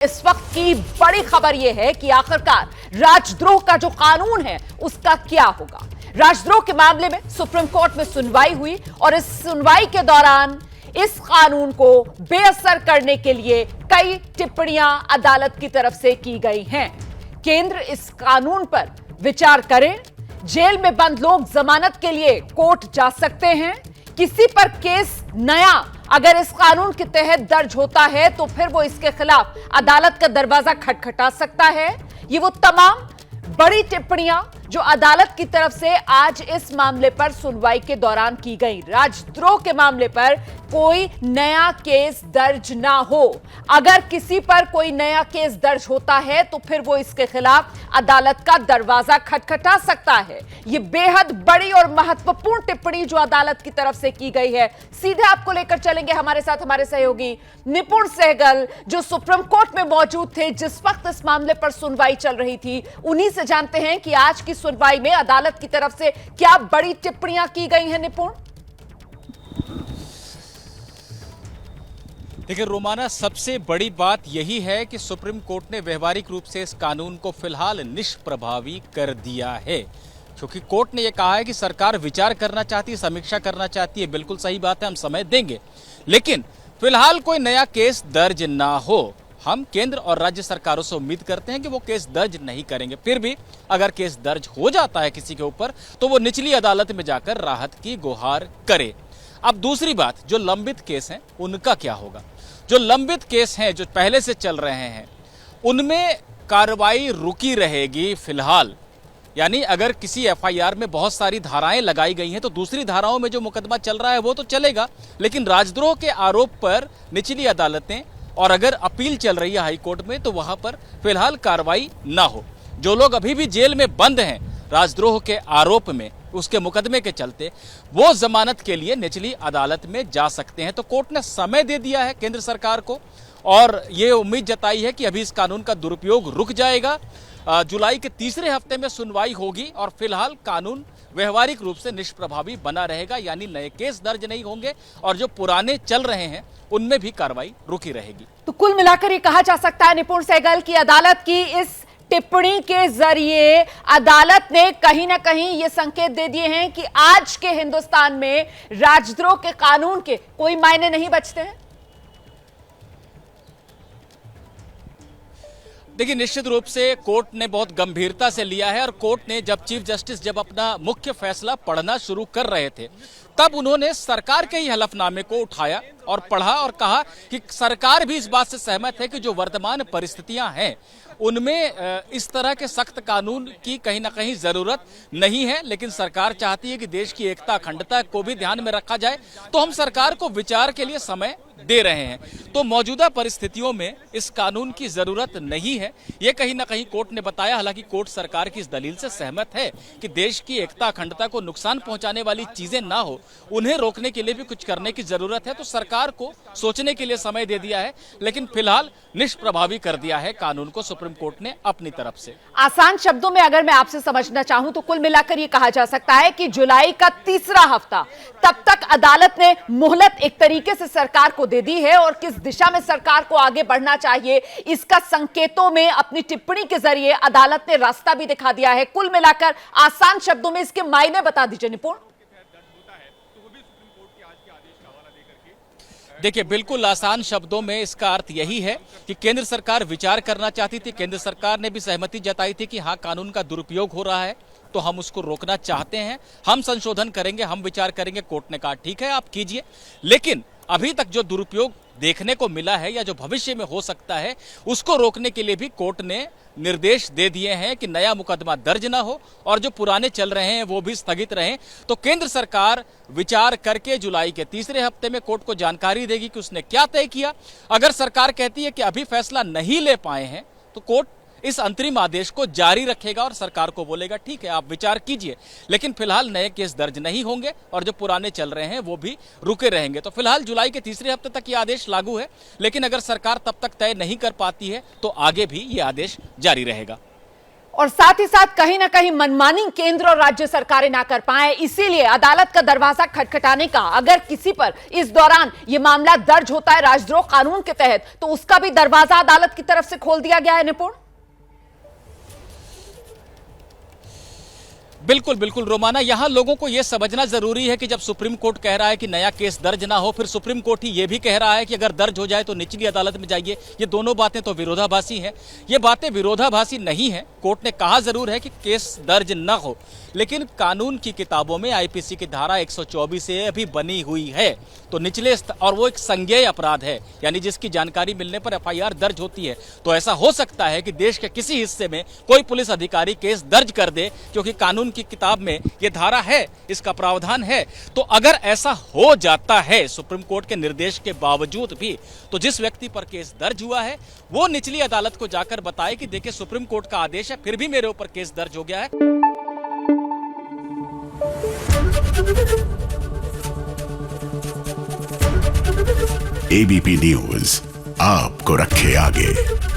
इस वक्त की बड़ी खबर यह है कि आखिरकार राजद्रोह का जो कानून है उसका क्या होगा। राजद्रोह के मामले में सुप्रीम कोर्ट में सुनवाई हुई और इस सुनवाई के दौरान इस कानून को बेअसर करने के लिए कई टिप्पणियां अदालत की तरफ से की गई हैं। केंद्र इस कानून पर विचार करे, जेल में बंद लोग जमानत के लिए कोर्ट जा सकते हैं। किसी पर केस नया अगर इस कानून के तहत दर्ज होता है तो फिर वो इसके खिलाफ अदालत का दरवाजा खटखटा सकता है। ये वो तमाम बड़ी टिप्पणियां जो अदालत की तरफ से आज इस मामले पर सुनवाई के दौरान की गई। राजद्रोह के मामले पर कोई नया केस दर्ज ना हो, अगर किसी पर कोई नया केस दर्ज होता है तो फिर वो इसके खिलाफ अदालत का दरवाजा खटखटा सकता है। ये बेहद बड़ी और महत्वपूर्ण टिप्पणी जो अदालत की तरफ से की गई है। सीधे आपको लेकर चलेंगे हमारे साथ हमारे सहयोगी निपुण सहगल जो सुप्रीम कोर्ट में मौजूद थे जिस वक्त इस मामले पर सुनवाई चल रही थी। उन्हीं से जानते हैं कि आज की सुनवाई में अदालत की तरफ से क्या बड़ी टिप्पणियां की गई हैं। निपुण, देखिए रोमाना, सबसे बड़ी बात यही है कि सुप्रीम कोर्ट ने व्यवहारिक रूप से इस कानून को फिलहाल निष्प्रभावी कर दिया है, क्योंकि कोर्ट ने यह कहा है कि सरकार विचार करना चाहती है, समीक्षा करना चाहती है। बिल्कुल सही बात है, हम समय देंगे, लेकिन फिलहाल कोई नया केस दर्ज ना हो। हम केंद्र और राज्य सरकारों से उम्मीद करते हैं कि वो केस दर्ज नहीं करेंगे। फिर भी अगर केस दर्ज हो जाता है किसी के ऊपर तो वो निचली अदालत में जाकर राहत की गुहार करे। अब दूसरी बात, जो लंबित केस हैं उनका क्या होगा। जो लंबित केस हैं जो पहले से चल रहे हैं उनमें कार्रवाई रुकी रहेगी फिलहाल। यानी अगर किसी एफआईआर में बहुत सारी धाराएं लगाई गई हैं तो दूसरी धाराओं में जो मुकदमा चल रहा है वो तो चलेगा, लेकिन राजद्रोह के आरोप पर निचली अदालतें और अगर अपील चल रही है हाई कोर्ट में तो वहां पर फिलहाल कार्रवाई ना हो। जो लोग अभी भी जेल में बंद हैं राजद्रोह के आरोप में, उसके मुकदमे के चलते, वो जमानत के लिए निचली अदालत में जा सकते हैं। तो कोर्ट ने समय दे दिया है केंद्र सरकार को और ये उम्मीद जताई है कि अभी इस कानून का दुरुपयोग रुक जाएगा। जुलाई के तीसरे हफ्ते में सुनवाई होगी और फिलहाल कानून व्यवहारिक रूप से निष्प्रभावी बना रहेगा, यानी नए केस दर्ज नहीं होंगे और जो पुराने चल रहे हैं उनमें भी कार्रवाई रुकी रहेगी। तो कुल मिलाकर ये कहा जा सकता है निपुण सहगल की अदालत की इस टिप्पणी के जरिए अदालत ने कहीं ना कहीं ये संकेत दे दिए हैं कि आज के हिंदुस्तान में राजद्रोह के कानून के कोई मायने नहीं बचते हैं। देखिए, निश्चित रूप से कोर्ट ने बहुत गंभीरता से लिया है और कोर्ट ने चीफ जस्टिस जब अपना मुख्य फैसला पढ़ना शुरू कर रहे थे तब उन्होंने सरकार के ही हलफनामे को उठाया और पढ़ा और कहा कि सरकार भी इस बात से सहमत है कि जो वर्तमान परिस्थितियां हैं उनमें इस तरह के सख्त कानून की कहीं ना कहीं जरूरत नहीं है, लेकिन सरकार चाहती है कि देश की एकता अखंडता को भी ध्यान में रखा जाए, तो हम सरकार को विचार के लिए समय दे रहे हैं। तो मौजूदा परिस्थितियों में इस कानून की जरूरत नहीं है, ये कहीं ना कहीं कोर्ट ने बताया। हालांकि कोर्ट सरकार की इस दलील से सहमत है कि देश की एकता अखंडता को नुकसान पहुंचाने वाली चीजें ना हो, उन्हें रोकने के लिए भी कुछ करने की जरूरत है। तो सरकार को सोचने के लिए समय दे दिया है, लेकिन फिलहाल निष्प्रभावी कर दिया है कानून को सुप्रीम कोर्ट ने अपनी तरफ से। आसान शब्दों में अगर मैं आपसे समझना चाहूं तो कुल मिलाकर यह कहा जा सकता है कि जुलाई का तीसरा हफ्ता, तब तक अदालत ने मोहलत एक तरीके से सरकार को दे दी है और किस दिशा में सरकार को आगे बढ़ना चाहिए इसका संकेतों में अपनी टिप्पणी के जरिए अदालत ने रास्ता भी दिखा दिया है। कुल मिलाकर आसान शब्दों में इसके मायने बता दीजिए निपुण। देखिए, बिल्कुल आसान शब्दों में इसका अर्थ यही है कि केंद्र सरकार विचार करना चाहती थी। केंद्र सरकार ने भी सहमति जताई थी कि हाँ, कानून का दुरुपयोग हो रहा है तो हम उसको रोकना चाहते हैं, हम संशोधन करेंगे, हम विचार करेंगे। कोर्ट ने कहा ठीक है, आप कीजिए, लेकिन अभी तक जो दुरुपयोग देखने को मिला है या जो भविष्य में हो सकता है उसको रोकने के लिए भी कोर्ट ने निर्देश दे दिए हैं कि नया मुकदमा दर्ज ना हो और जो पुराने चल रहे हैं वो भी स्थगित रहें। तो केंद्र सरकार विचार करके जुलाई के तीसरे हफ्ते में कोर्ट को जानकारी देगी कि उसने क्या तय किया। अगर सरकार कहती है कि अभी फैसला नहीं ले पाए हैं तो कोर्ट इस अंतरिम आदेश को जारी रखेगा और सरकार को बोलेगा ठीक है, आप विचार कीजिए, लेकिन फिलहाल नए केस दर्ज नहीं होंगे और जो पुराने चल रहे हैं वो भी रुके रहेंगे। तो फिलहाल जुलाई के तीसरे हफ्ते तक ये आदेश लागू है, लेकिन अगर सरकार तब तक तय नहीं कर पाती है तो आगे भी ये आदेश जारी रहेगा। और साथ ही साथ कहीं ना कहीं मनमानी केंद्र और राज्य सरकारें ना कर पाए, इसीलिए अदालत का दरवाजा खटखटाने का, अगर किसी पर इस दौरान यह मामला दर्ज होता है राजद्रोह कानून के तहत, तो उसका भी दरवाजा अदालत की तरफ से खोल दिया गया है। निपुण, बिल्कुल बिल्कुल रोमाना, यहां लोगों को यह समझना जरूरी है कि जब सुप्रीम कोर्ट कह रहा है कि नया केस दर्ज ना हो, फिर सुप्रीम कोर्ट ही यह भी कह रहा है कि अगर दर्ज हो जाए तो निचली अदालत में जाइए। ये दोनों बातें तो विरोधाभासी हैं। ये बातें विरोधाभासी नहीं है। कोर्ट ने कहा जरूर है कि केस दर्ज न हो, लेकिन कानून की किताबों में आईपीसी की धारा 124 से अभी बनी हुई है, तो निचले और वो एक संज्ञेय अपराध है, यानी जिसकी जानकारी मिलने पर एफआईआर दर्ज होती है। तो ऐसा हो सकता है कि देश के किसी हिस्से में कोई पुलिस अधिकारी केस दर्ज कर दे, क्योंकि कानून की किताब में यह धारा है, इसका प्रावधान है। तो अगर ऐसा हो जाता है सुप्रीम कोर्ट के निर्देश के बावजूद भी, तो जिस व्यक्ति पर केस दर्ज हुआ है वो निचली अदालत को जाकर बताए कि देखिए सुप्रीम कोर्ट का आदेश है, फिर भी मेरे ऊपर केस दर्ज हो गया है। एबीपी न्यूज आपको रखे आगे।